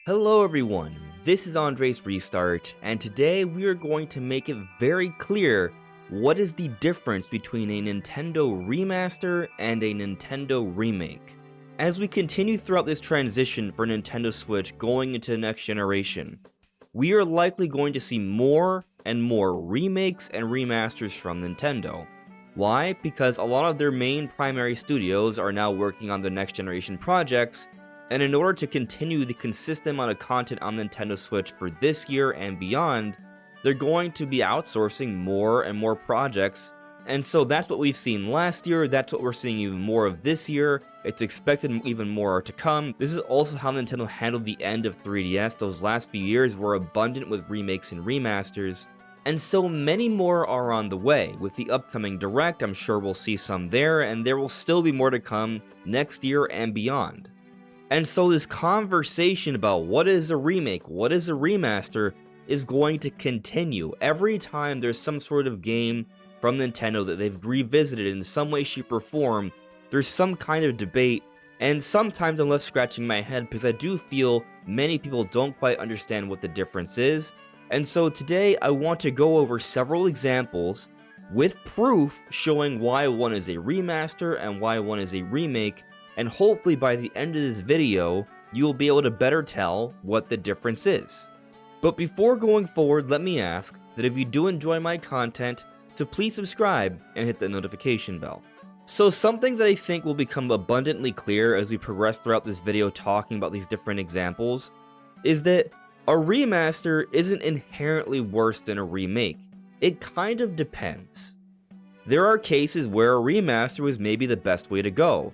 Hello everyone, this is AndresRestart, and today we are going to make it very clear what is the difference between a Nintendo remaster and a Nintendo remake. As we continue throughout this transition for Nintendo Switch going into the next generation, we are likely going to see more and more remakes and remasters from Nintendo. Why? Because a lot of their main primary studios are now working on the next generation projects, and in order to continue the consistent amount of content on Nintendo Switch for this year and beyond, they're going to be outsourcing more and more projects. And so that's what we've seen last year, that's what we're seeing even more of this year. It's expected even more to come. This is also how Nintendo handled the end of 3DS. Those last few years were abundant with remakes and remasters. And so many more are on the way. With the upcoming Direct, I'm sure we'll see some there, and there will still be more to come next year and beyond. And so this conversation about what is a remake, what is a remaster, is going to continue. Every time there's some sort of game from Nintendo that they've revisited in some way, shape, or form, there's some kind of debate, and sometimes I'm left scratching my head because I do feel many people don't quite understand what the difference is. And so today I want to go over several examples with proof showing why one is a remaster and why one is a remake. And hopefully by the end of this video, you'll be able to better tell what the difference is. But before going forward, let me ask that if you do enjoy my content, to please subscribe and hit the notification bell. So something that I think will become abundantly clear as we progress throughout this video talking about these different examples, is that a remaster isn't inherently worse than a remake. It kind of depends. There are cases where a remaster was maybe the best way to go,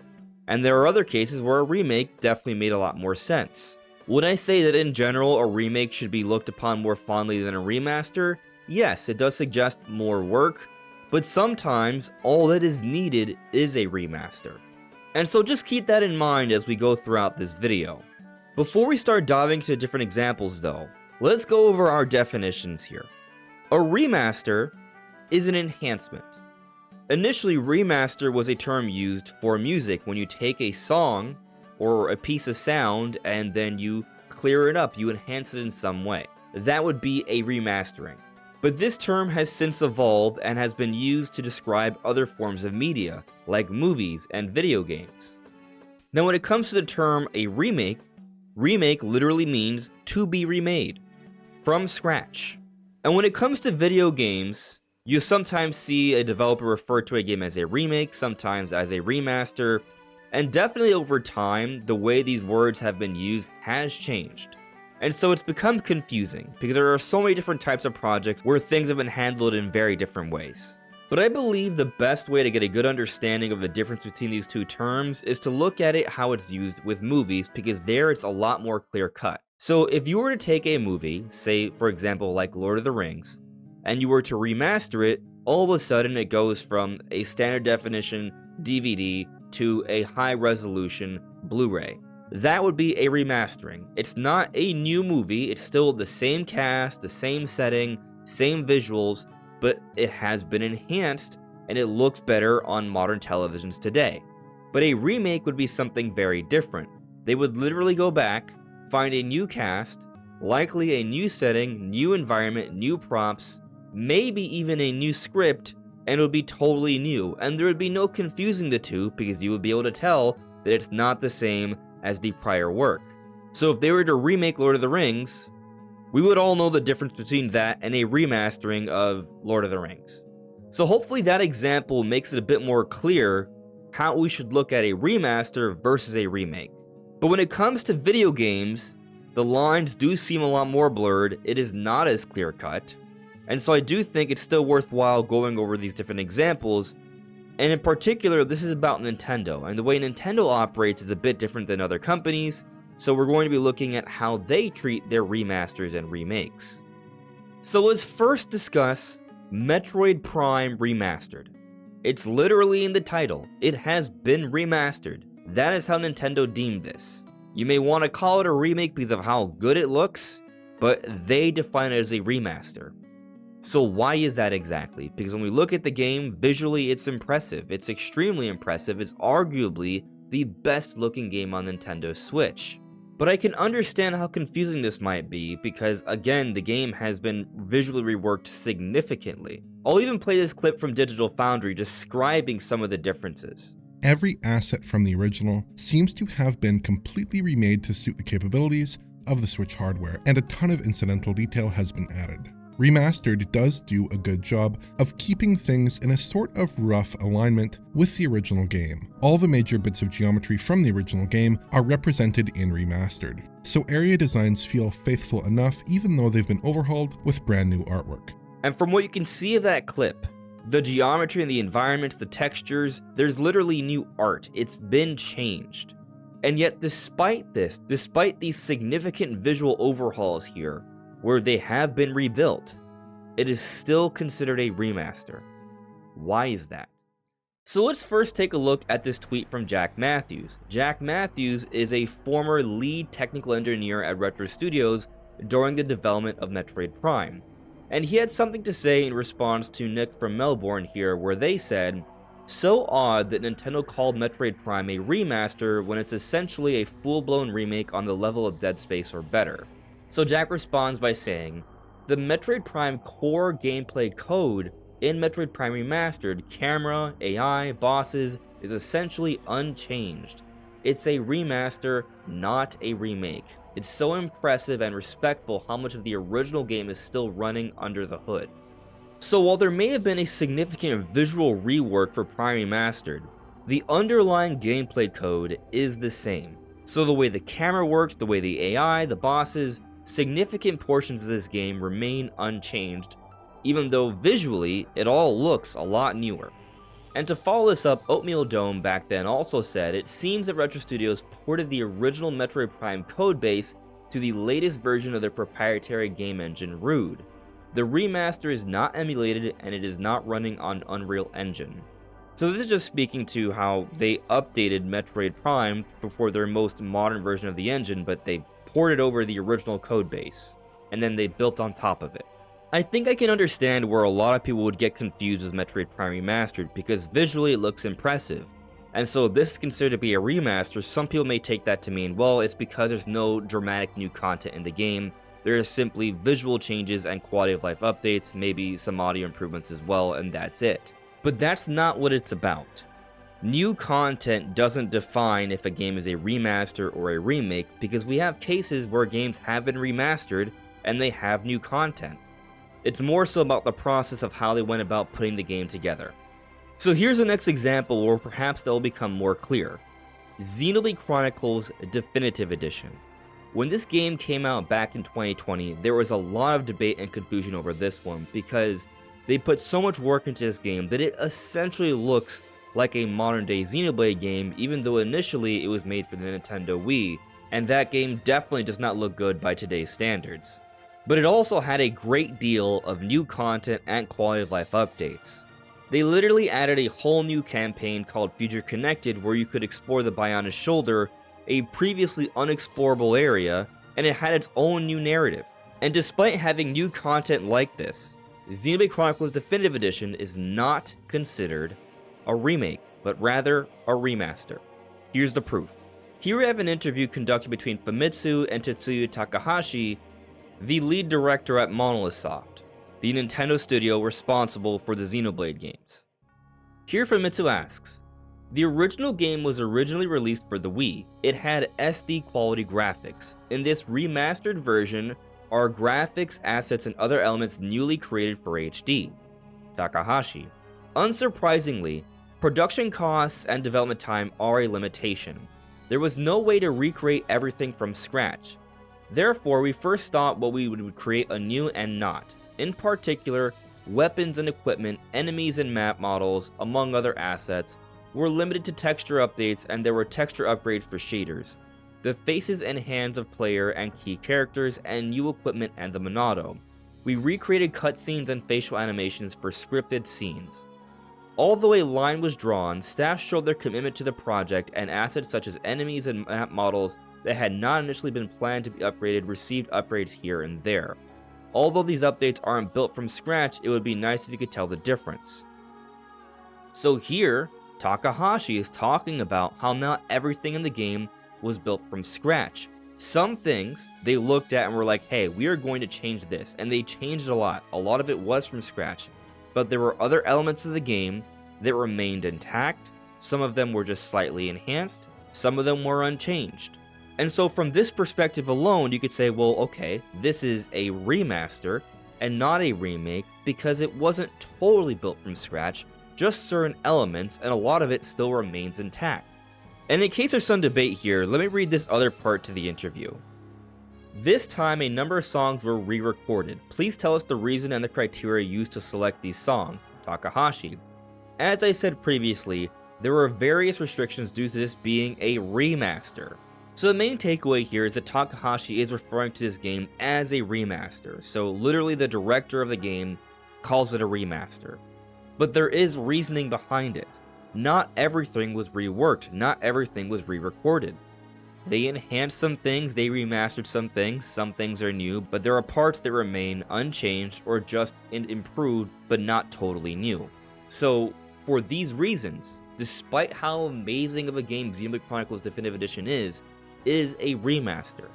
and there are other cases where a remake definitely made a lot more sense. Would I say that in general a remake should be looked upon more fondly than a remaster? Yes, it does suggest more work, but sometimes all that is needed is a remaster. And so just keep that in mind as we go throughout this video. Before we start diving into different examples though, let's go over our definitions here. A remaster is an enhancement. Initially, remaster was a term used for music when you take a song or a piece of sound and then you clear it up, you enhance it in some way. That would be a remastering. But this term has since evolved and has been used to describe other forms of media, like movies and video games. Now when it comes to the term a remake, remake literally means to be remade, from scratch. And when it comes to video games, you sometimes see a developer refer to a game as a remake, sometimes as a remaster, and definitely over time, the way these words have been used has changed. And so it's become confusing, because there are so many different types of projects where things have been handled in very different ways. But I believe the best way to get a good understanding of the difference between these two terms is to look at it how it's used with movies, because there it's a lot more clear cut. So if you were to take a movie, say for example like Lord of the Rings, and you were to remaster it, all of a sudden it goes from a standard definition DVD to a high resolution Blu-ray. That would be a remastering. It's not a new movie, it's still the same cast, the same setting, same visuals, but it has been enhanced and it looks better on modern televisions today. But a remake would be something very different. They would literally go back, find a new cast, likely a new setting, new environment, new props, maybe even a new script, and it would be totally new, and there would be no confusing the two because you would be able to tell that it's not the same as the prior work. So if they were to remake Lord of the Rings, we would all know the difference between that and a remastering of Lord of the Rings. So hopefully that example makes it a bit more clear how we should look at a remaster versus a remake. But when it comes to video games, the lines do seem a lot more blurred, it is not as clear cut. And so I do think it's still worthwhile going over these different examples, and in particular, this is about Nintendo, and the way Nintendo operates is a bit different than other companies, so we're going to be looking at how they treat their remasters and remakes. So let's first discuss Metroid Prime Remastered. It's literally in the title, it has been remastered. That is how Nintendo deemed this. You may want to call it a remake because of how good it looks, but they define it as a remaster. So why is that exactly? Because when we look at the game, visually it's impressive. It's extremely impressive. It's arguably the best looking game on Nintendo Switch. But I can understand how confusing this might be because, again, the game has been visually reworked significantly. I'll even play this clip from Digital Foundry describing some of the differences. Every asset from the original seems to have been completely remade to suit the capabilities of the Switch hardware, and a ton of incidental detail has been added. Remastered does do a good job of keeping things in a sort of rough alignment with the original game. All the major bits of geometry from the original game are represented in Remastered, so area designs feel faithful enough even though they've been overhauled with brand new artwork. And from what you can see of that clip, the geometry and the environments, the textures, there's literally new art. It's been changed. And yet despite this, despite these significant visual overhauls here, where they have been rebuilt, it is still considered a remaster. Why is that? So let's first take a look at this tweet from Jack Matthews. Jack Matthews is a former lead technical engineer at Retro Studios during the development of Metroid Prime. And he had something to say in response to Nick from Melbourne here, where they said, "So odd that Nintendo called Metroid Prime a remaster when it's essentially a full-blown remake on the level of Dead Space or better." So Jack responds by saying, "The Metroid Prime core gameplay code in Metroid Prime Remastered, camera, AI, bosses, is essentially unchanged. It's a remaster, not a remake. It's so impressive and respectful how much of the original game is still running under the hood." So while there may have been a significant visual rework for Prime Remastered, the underlying gameplay code is the same. So the way the camera works, the way the AI, the bosses, significant portions of this game remain unchanged, even though visually it all looks a lot newer. And to follow this up, Oatmeal Dome back then also said, "It seems that Retro Studios ported the original Metroid Prime codebase to the latest version of their proprietary game engine, Rude. The remaster is not emulated and it is not running on Unreal Engine." So this is just speaking to how they updated Metroid Prime for their most modern version of the engine, but they ported over the original codebase, and then they built on top of it. I think I can understand where a lot of people would get confused with Metroid Prime Remastered, because visually it looks impressive. And so if this is considered to be a remaster, some people may take that to mean, well, it's because there's no dramatic new content in the game. There are simply visual changes and quality of life updates, maybe some audio improvements as well, and that's it. But that's not what it's about. New content doesn't define if a game is a remaster or a remake, because we have cases where games have been remastered and they have new content. It's more so about the process of how they went about putting the game together. So here's the next example where perhaps that will become more clear. Xenoblade Chronicles Definitive Edition. When this game came out back in 2020, there was a lot of debate and confusion over this one because they put so much work into this game that it essentially looks like a modern-day Xenoblade game, even though initially it was made for the Nintendo Wii, and that game definitely does not look good by today's standards. But it also had a great deal of new content and quality of life updates. They literally added a whole new campaign called Future Connected where you could explore the Bionis Shoulder, a previously unexplorable area, and it had its own new narrative. And despite having new content like this, Xenoblade Chronicles Definitive Edition is not considered a remake, but rather a remaster. Here's the proof. Here we have an interview conducted between Famitsu and Tetsuya Takahashi, the lead director at Monolith Soft, the Nintendo studio responsible for the Xenoblade games. Here Famitsu asks, "The original game was originally released for the Wii. It had SD quality graphics. In this remastered version, are graphics, assets, and other elements newly created for HD?" Takahashi, "Unsurprisingly, production costs and development time are a limitation. There was no way to recreate everything from scratch. Therefore, we first thought what we would create anew and not. In particular, weapons and equipment, enemies and map models, among other assets, were limited to texture updates, and there were texture upgrades for shaders, the faces and hands of player and key characters, and new equipment and the Monado. We recreated cutscenes and facial animations for scripted scenes. Although a line was drawn, staff showed their commitment to the project, and assets such as enemies and map models that had not initially been planned to be upgraded received upgrades here and there. Although these updates aren't built from scratch, it would be nice if you could tell the difference." So here, Takahashi is talking about how not everything in the game was built from scratch. Some things they looked at and were like, hey, we are going to change this, and they changed a lot. A lot of it was from scratch, but there were other elements of the game that remained intact. Some of them were just slightly enhanced, some of them were unchanged. And so from this perspective alone, you could say, well, okay, this is a remaster and not a remake because it wasn't totally built from scratch, just certain elements, and a lot of it still remains intact. And in case there's some debate here, let me read this other part to the interview. This time, a number of songs were re-recorded. Please tell us the reason and the criteria used to select these songs. Takahashi. As I said previously, there were various restrictions due to this being a remaster. So the main takeaway here is that Takahashi is referring to this game as a remaster. So literally the director of the game calls it a remaster. But there is reasoning behind it. Not everything was reworked, not everything was re-recorded. They enhanced some things, they remastered some things are new, but there are parts that remain unchanged or just improved, but not totally new. So, for these reasons, despite how amazing of a game Xenoblade Chronicles Definitive Edition is a remaster.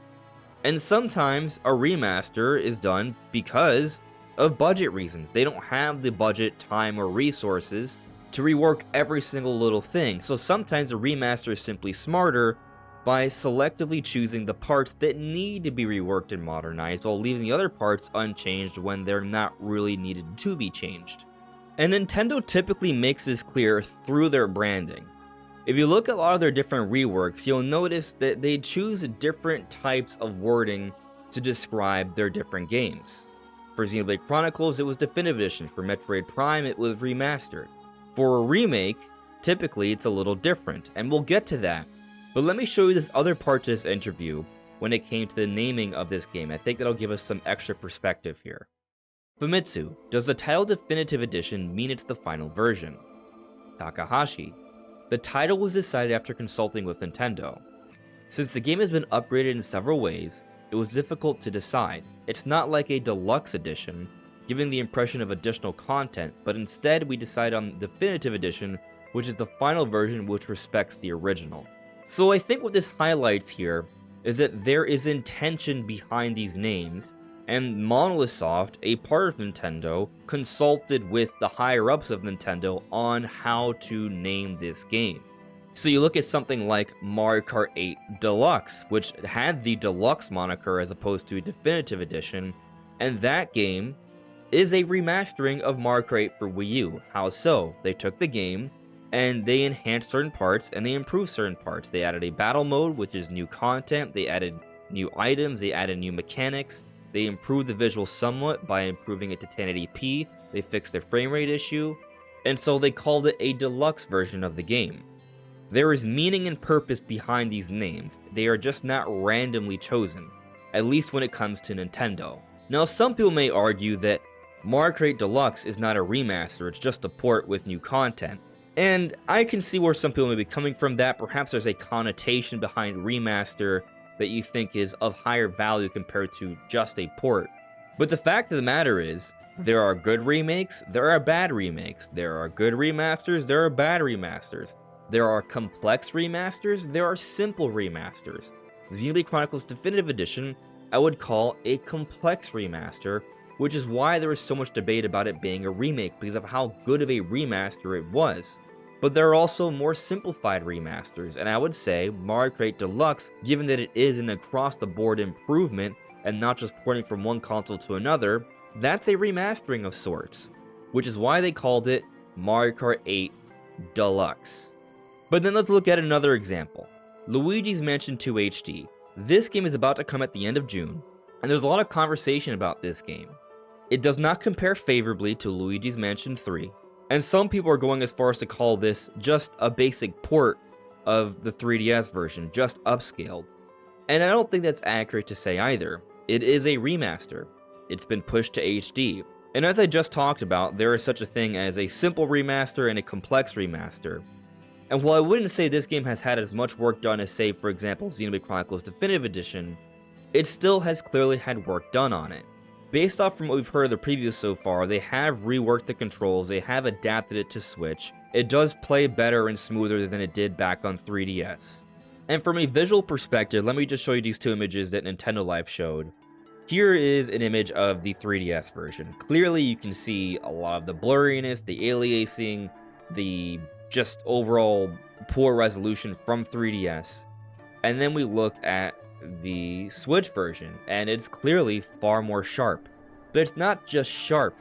And sometimes a remaster is done because of budget reasons. They don't have the budget, time, or resources to rework every single little thing, so sometimes a remaster is simply smarter by selectively choosing the parts that need to be reworked and modernized while leaving the other parts unchanged when they're not really needed to be changed. And Nintendo typically makes this clear through their branding. If you look at a lot of their different reworks, you'll notice that they choose different types of wording to describe their different games. For Xenoblade Chronicles, it was Definitive Edition. For Metroid Prime, it was Remastered. For a remake, typically it's a little different, and we'll get to that. But let me show you this other part to this interview when it came to the naming of this game. I think that'll give us some extra perspective here. Famitsu, does the title Definitive Edition mean it's the final version? Takahashi, the title was decided after consulting with Nintendo. Since the game has been upgraded in several ways, it was difficult to decide. It's not like a deluxe edition, giving the impression of additional content, but instead we decide on Definitive Edition, which is the final version which respects the original. So I think what this highlights here is that there is intention behind these names, and Monolith Soft, a part of Nintendo, consulted with the higher-ups of Nintendo on how to name this game. So you look at something like Mario Kart 8 Deluxe, which had the Deluxe moniker as opposed to a Definitive Edition, and that game is a remastering of Mario Kart 8 for Wii U. How so? They took the game, and they enhanced certain parts, and they improved certain parts. They added a battle mode, which is new content, they added new items, they added new mechanics, they improved the visual somewhat by improving it to 1080p, they fixed the frame rate issue, and so they called it a deluxe version of the game. There is meaning and purpose behind these names. They are just not randomly chosen, at least when it comes to Nintendo. Now, some people may argue that Mario Kart 8 Deluxe is not a remaster, it's just a port with new content. And I can see where some people may be coming from that. Perhaps there's a connotation behind remaster that you think is of higher value compared to just a port. But the fact of the matter is, there are good remakes, there are bad remakes. There are good remasters, there are bad remasters. There are complex remasters, there are simple remasters. Xenoblade Chronicles Definitive Edition, I would call a complex remaster, which is why there is so much debate about it being a remake because of how good of a remaster it was. But there are also more simplified remasters, and I would say Mario Kart 8 Deluxe, given that it is an across-the-board improvement and not just porting from one console to another, that's a remastering of sorts, which is why they called it Mario Kart 8 Deluxe. But then let's look at another example. Luigi's Mansion 2 HD. This game is about to come at the end of June, and there's a lot of conversation about this game. It does not compare favorably to Luigi's Mansion 3, and some people are going as far as to call this just a basic port of the 3DS version, just upscaled. And I don't think that's accurate to say either. It is a remaster. It's been pushed to HD. And as I just talked about, there is such a thing as a simple remaster and a complex remaster. And while I wouldn't say this game has had as much work done as, say, for example, Xenoblade Chronicles Definitive Edition, it still has clearly had work done on it. Based off from what we've heard of the previews so far, they have reworked the controls, they have adapted it to Switch. It does play better and smoother than it did back on 3DS. And from a visual perspective, let me just show you these two images that Nintendo Life showed. Here is an image of the 3DS version. Clearly you can see a lot of the blurriness, the aliasing, the just overall poor resolution from 3DS. And then we look at the Switch version, and it's clearly far more sharp. But it's not just sharp.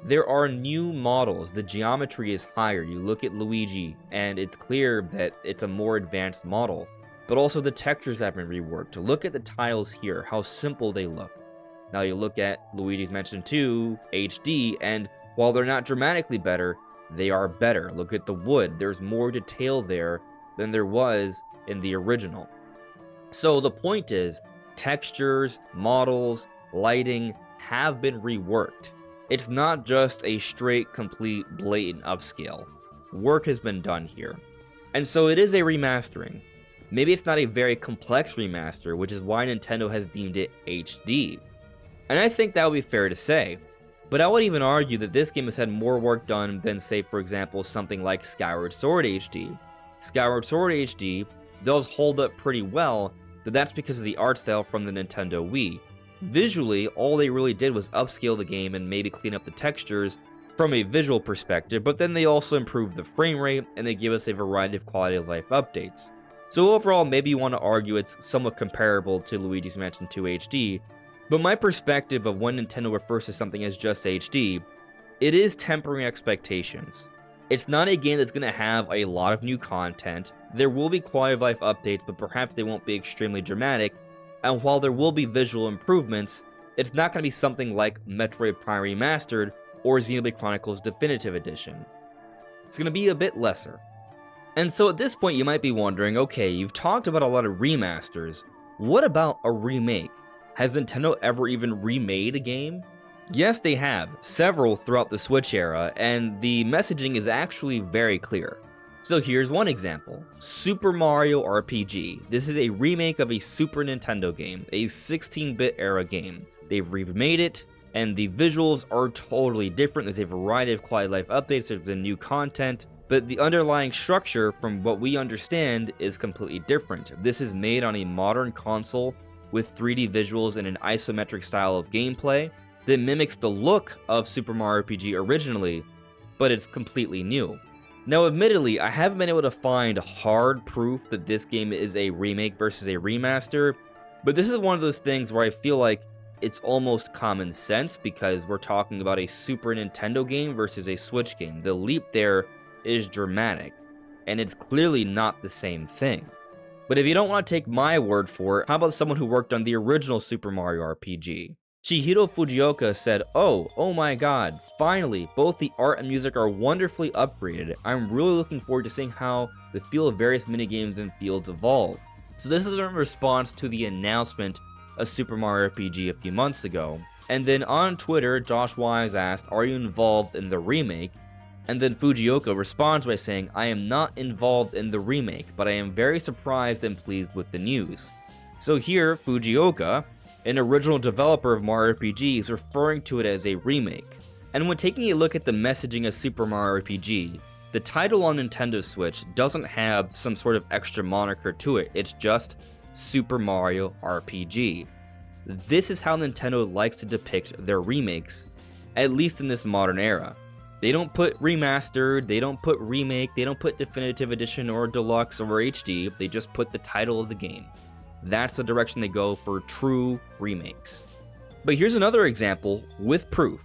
There are new models, the geometry is higher. You look at Luigi, and it's clear that it's a more advanced model. But also the textures have been reworked. Look at the tiles here, how simple they look. Now you look at Luigi's Mansion 2 HD, and while they're not dramatically better, they are better. Look at the wood, there's more detail there than there was in the original. So the point is, textures, models, lighting have been reworked. It's not just a straight, complete, blatant upscale. Work has been done here. And so it is a remastering. Maybe it's not a very complex remaster, which is why Nintendo has deemed it HD. And I think that would be fair to say. But I would even argue that this game has had more work done than, say, for example, something like Skyward Sword HD. Skyward Sword HD does hold up pretty well, but that's because of the art style from the Nintendo Wii. Visually, all they really did was upscale the game and maybe clean up the textures from a visual perspective, but then they also improved the frame rate and they give us a variety of quality of life updates. So overall, maybe you want to argue it's somewhat comparable to Luigi's Mansion 2 HD, but my perspective of when Nintendo refers to something as just HD, it is tempering expectations. It's not a game that's going to have a lot of new content. There will be quality of life updates, but perhaps they won't be extremely dramatic, and while there will be visual improvements, it's not going to be something like Metroid Prime Remastered or Xenoblade Chronicles Definitive Edition. It's going to be a bit lesser. And so at this point you might be wondering, okay, you've talked about a lot of remasters, what about a remake? Has Nintendo ever even remade a game? Yes, they have, several throughout the Switch era, and the messaging is actually very clear. So here's one example, Super Mario RPG. This is a remake of a Super Nintendo game, a 16-bit era game. They've remade it, and the visuals are totally different. There's a variety of quality of life updates, there's been new content, but the underlying structure, from what we understand, is completely different. This is made on a modern console with 3D visuals and an isometric style of gameplay that mimics the look of Super Mario RPG originally, but it's completely new. Now admittedly, I haven't been able to find hard proof that this game is a remake versus a remaster, but this is one of those things where I feel like it's almost common sense because we're talking about a Super Nintendo game versus a Switch game. The leap there is dramatic, and it's clearly not the same thing. But if you don't want to take my word for it, how about someone who worked on the original Super Mario RPG? Chihiro Fujioka said, oh my god, finally, both the art and music are wonderfully upgraded. I'm really looking forward to seeing how the feel of various minigames and fields evolve. So this is in response to the announcement of Super Mario RPG a few months ago. And then on Twitter, Josh Wise asked, are you involved in the remake? And then Fujioka responds by saying, I am not involved in the remake, but I am very surprised and pleased with the news. So here, Fujioka, an original developer of Mario RPG, is referring to it as a remake. And when taking a look at the messaging of Super Mario RPG, the title on Nintendo Switch doesn't have some sort of extra moniker to it, it's just Super Mario RPG. This is how Nintendo likes to depict their remakes, at least in this modern era. They don't put remastered, they don't put remake, they don't put definitive edition or deluxe or HD, they just put the title of the game. That's the direction they go for true remakes. But here's another example with proof.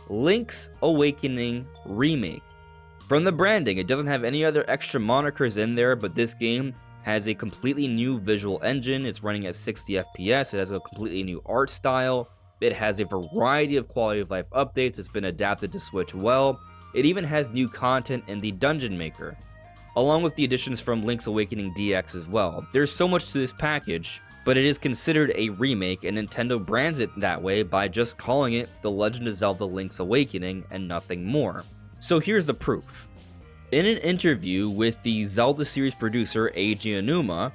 Link's Awakening Remake. From the branding, it doesn't have any other extra monikers in there, but this game has a completely new visual engine, it's running at 60 FPS, it has a completely new art style, it has a variety of quality of life updates, it's been adapted to Switch well, it even has new content in the Dungeon Maker, along with the additions from Link's Awakening DX as well. There's so much to this package, but it is considered a remake, and Nintendo brands it that way by just calling it The Legend of Zelda Link's Awakening and nothing more. So here's the proof. In an interview with the Zelda series producer Eiji Aonuma,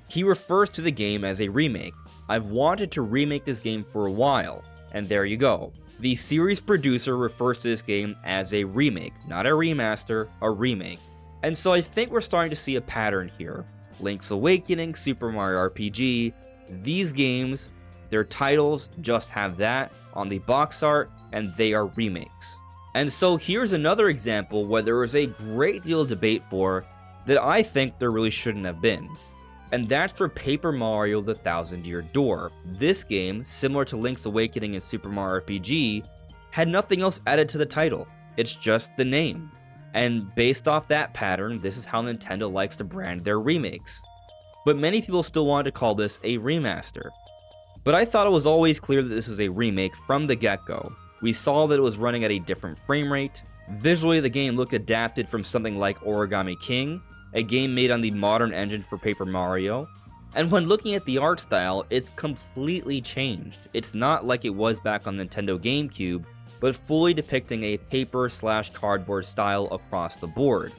he refers to the game as a remake. I've wanted to remake this game for a while, and there you go. The series producer refers to this game as a remake, not a remaster, a remake. And so I think we're starting to see a pattern here. Link's Awakening, Super Mario RPG, these games, their titles just have that on the box art, and they are remakes. And so here's another example where there was a great deal of debate for that I think there really shouldn't have been. And that's for Paper Mario: The Thousand Year Door. This game, similar to Link's Awakening and Super Mario RPG, had nothing else added to the title. It's just the name. And based off that pattern, this is how Nintendo likes to brand their remakes. But many people still wanted to call this a remaster. But I thought it was always clear that this was a remake from the get-go. We saw that it was running at a different frame rate. Visually, the game looked adapted from something like Origami King, a game made on the modern engine for Paper Mario. And when looking at the art style, it's completely changed. It's not like it was back on Nintendo GameCube, but fully depicting a paper/cardboard style across the board,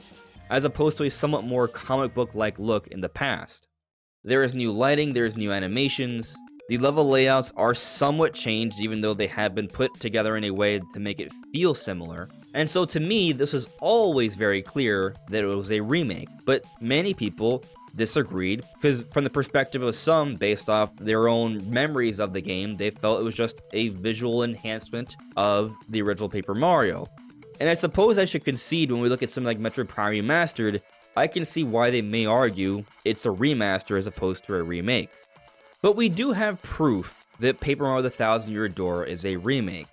as opposed to a somewhat more comic book-like look in the past. There is new lighting, there is new animations. The level layouts are somewhat changed, even though they have been put together in a way to make it feel similar. And so to me, this was always very clear that it was a remake, but many people disagreed, because from the perspective of some, based off their own memories of the game, they felt it was just a visual enhancement of the original Paper Mario. And I suppose I should concede, when we look at something like Metroid Prime Remastered, I can see why they may argue it's a remaster as opposed to a remake. But we do have proof that Paper Mario: The Thousand Year Door is a remake.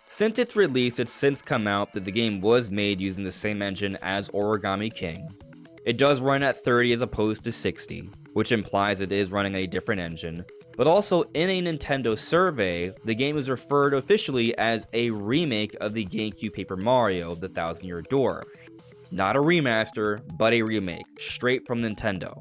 Since its release, it's since come out that the game was made using the same engine as Origami King. It does run at 30 as opposed to 60, which implies it is running a different engine. But also, in a Nintendo survey, the game is referred officially as a remake of the GameCube Paper Mario: The Thousand Year Door. Not a remaster, but a remake, straight from Nintendo.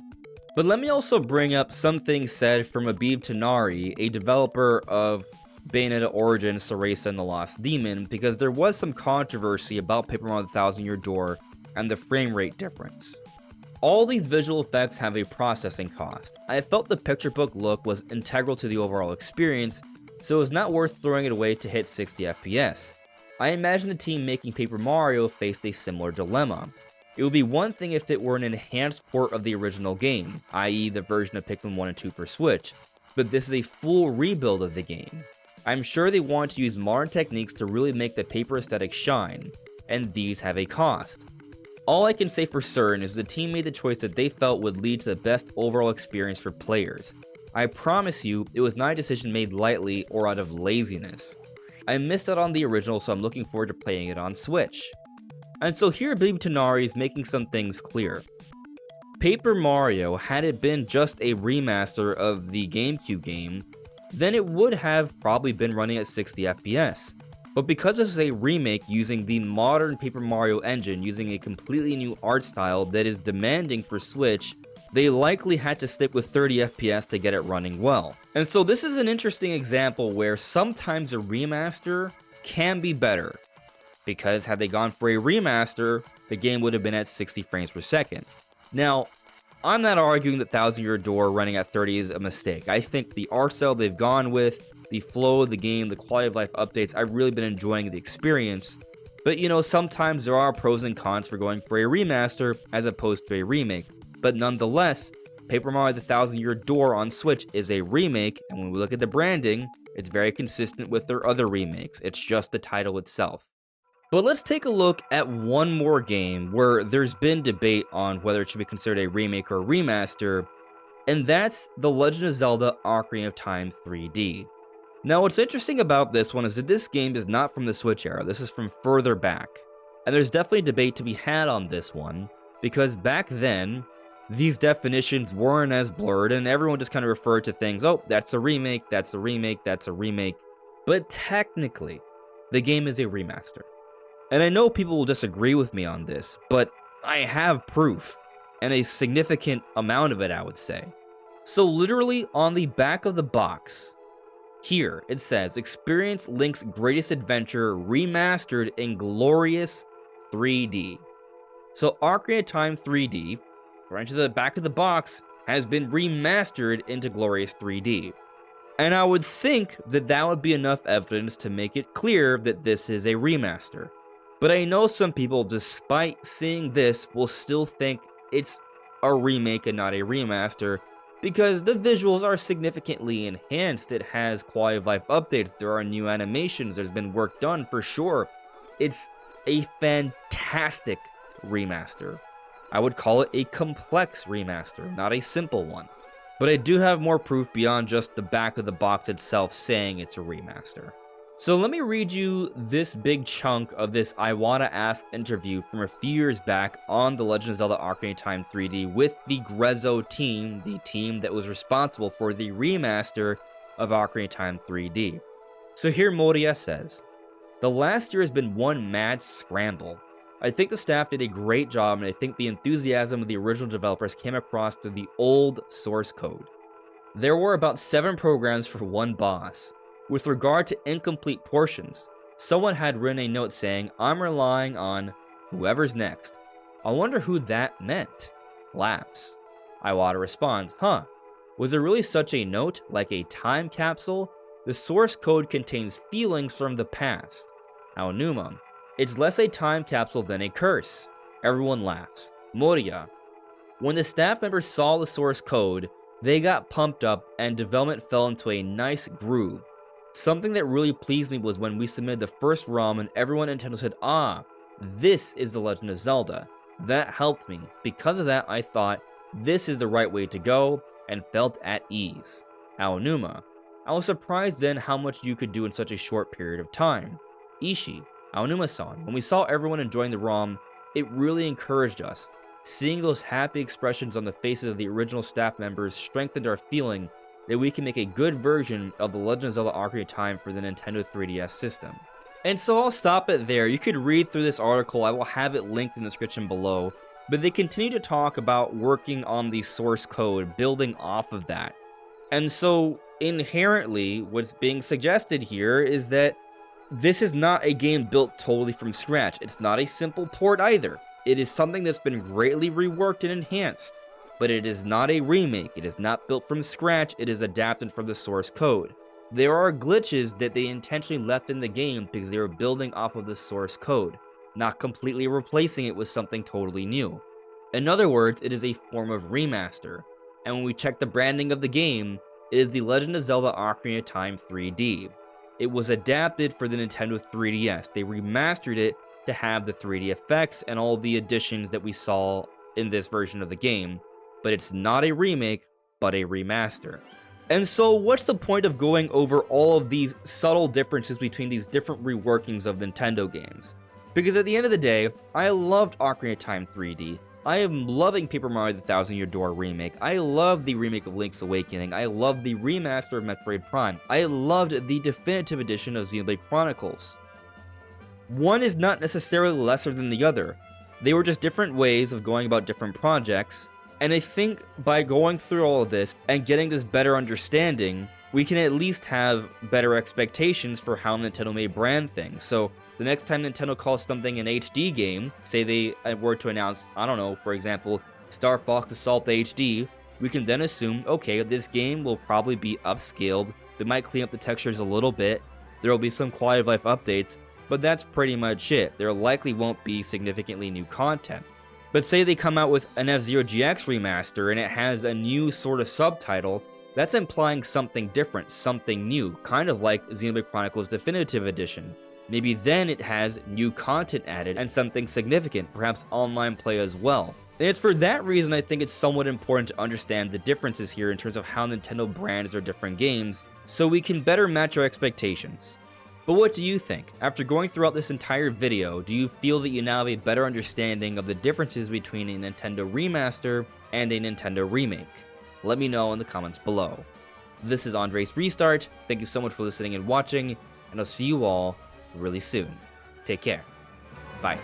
But let me also bring up something said from Abib Tanari, a developer of Bayonetta Origins, Cereza, and the Lost Demon, because there was some controversy about Paper Mario: The Thousand Year Door and the frame rate difference. All these visual effects have a processing cost. I felt the picture book look was integral to the overall experience, so it was not worth throwing it away to hit 60 FPS. I imagine the team making Paper Mario faced a similar dilemma. It would be one thing if it were an enhanced port of the original game, i.e. the version of Pikmin 1 and 2 for Switch, but this is a full rebuild of the game. I'm sure they want to use modern techniques to really make the paper aesthetic shine, and these have a cost. All I can say for certain is the team made the choice that they felt would lead to the best overall experience for players. I promise you, it was not a decision made lightly or out of laziness. I missed out on the original, so I'm looking forward to playing it on Switch. And so here Abib Tanari is making some things clear. Paper Mario, had it been just a remaster of the GameCube game, then it would have probably been running at 60 FPS. But because this is a remake using the modern Paper Mario engine, using a completely new art style that is demanding for Switch, they likely had to stick with 30 FPS to get it running well. And so this is an interesting example where sometimes a remaster can be better, because had they gone for a remaster, the game would have been at 60 frames per second. Now, I'm not arguing that Thousand Year Door running at 30 is a mistake. I think the art style they've gone with, the flow of the game, the quality of life updates, I've really been enjoying the experience. But you know, sometimes there are pros and cons for going for a remaster as opposed to a remake. But nonetheless, Paper Mario: The Thousand Year Door on Switch is a remake, and when we look at the branding, it's very consistent with their other remakes. It's just the title itself. But let's take a look at one more game where there's been debate on whether it should be considered a remake or a remaster, and that's The Legend of Zelda Ocarina of Time 3D. Now, what's interesting about this one is that this game is not from the Switch era, this is from further back. And there's definitely debate to be had on this one, because back then, these definitions weren't as blurred, and everyone just kind of referred to things, oh, that's a remake, that's a remake, that's a remake. But technically, the game is a remaster. And I know people will disagree with me on this, but I have proof, and a significant amount of it, I would say. So literally on the back of the box, here it says, experience Link's greatest adventure remastered in glorious 3D. So Ocarina of Time 3D, right to the back of the box, has been remastered into glorious 3D. And I would think that that would be enough evidence to make it clear that this is a remaster. But I know some people, despite seeing this, will still think it's a remake and not a remaster, because the visuals are significantly enhanced. It has quality of life updates, there are new animations, there's been work done for sure. It's a fantastic remaster. I would call it a complex remaster, not a simple one. But I do have more proof beyond just the back of the box itself saying it's a remaster. So let me read you this big chunk of this Iwata Ask interview from a few years back on the Legend of Zelda Ocarina of Time 3D with the Grezzo team, the team that was responsible for the remaster of Ocarina of Time 3D. So here Moria says, "The last year has been one mad scramble. I think the staff did a great job, and I think the enthusiasm of the original developers came across through the old source code. There were about 7 programs for one boss. With regard to incomplete portions, someone had written a note saying, 'I'm relying on whoever's next.' I wonder who that meant." Laughs. Iwata responds, "Huh, was there really such a note, like a time capsule? The source code contains feelings from the past." Aonuma, "It's less a time capsule than a curse." Everyone laughs. Moria, "When the staff members saw the source code, they got pumped up and development fell into a nice groove. Something that really pleased me was when we submitted the first ROM and everyone at Nintendo said, 'Ah, this is the Legend of Zelda.' That helped me. Because of that, I thought, this is the right way to go, and felt at ease." Aonuma, "I was surprised then how much you could do in such a short period of time." Ishii, "Aonuma-san, when we saw everyone enjoying the ROM, it really encouraged us. Seeing those happy expressions on the faces of the original staff members strengthened our feeling that we can make a good version of the Legend of Zelda Ocarina of Time for the Nintendo 3DS system." And so I'll stop it there. You could read through this article, I will have it linked in the description below, but they continue to talk about working on the source code, building off of that. And so inherently, what's being suggested here is that this is not a game built totally from scratch. It's not a simple port either. It is something that's been greatly reworked and enhanced, but it is not a remake. It is not built from scratch. It is adapted from the source code. There are glitches that they intentionally left in the game because they were building off of the source code, not completely replacing it with something totally new. In other words, it is a form of remaster. And when we check the branding of the game, it is the Legend of Zelda Ocarina of Time 3D. It was adapted for the Nintendo 3DS. They remastered it to have the 3D effects and all the additions that we saw in this version of the game, but it's not a remake, but a remaster. And so what's the point of going over all of these subtle differences between these different reworkings of Nintendo games? Because at the end of the day, I loved Ocarina of Time 3D. I am loving Paper Mario the Thousand Year Door remake. I love the remake of Link's Awakening. I love the remaster of Metroid Prime. I loved the definitive edition of Xenoblade Chronicles. One is not necessarily lesser than the other. They were just different ways of going about different projects. And I think by going through all of this and getting this better understanding, we can at least have better expectations for how Nintendo may brand things. So the next time Nintendo calls something an HD game, say they were to announce, I don't know, for example, Star Fox Assault HD, we can then assume, okay, this game will probably be upscaled, they might clean up the textures a little bit, there will be some quality of life updates, but that's pretty much it. There likely won't be significantly new content. But say they come out with an F-Zero GX remaster and it has a new sort of subtitle, that's implying something different, something new, kind of like Xenoblade Chronicles Definitive Edition. Maybe then it has new content added and something significant, perhaps online play as well. And it's for that reason I think it's somewhat important to understand the differences here in terms of how Nintendo brands their different games, so we can better match our expectations. But what do you think? After going throughout this entire video, do you feel that you now have a better understanding of the differences between a Nintendo remaster and a Nintendo remake? Let me know in the comments below. This is AndresRestart, thank you so much for listening and watching, and I'll see you all really soon. Take care. Bye.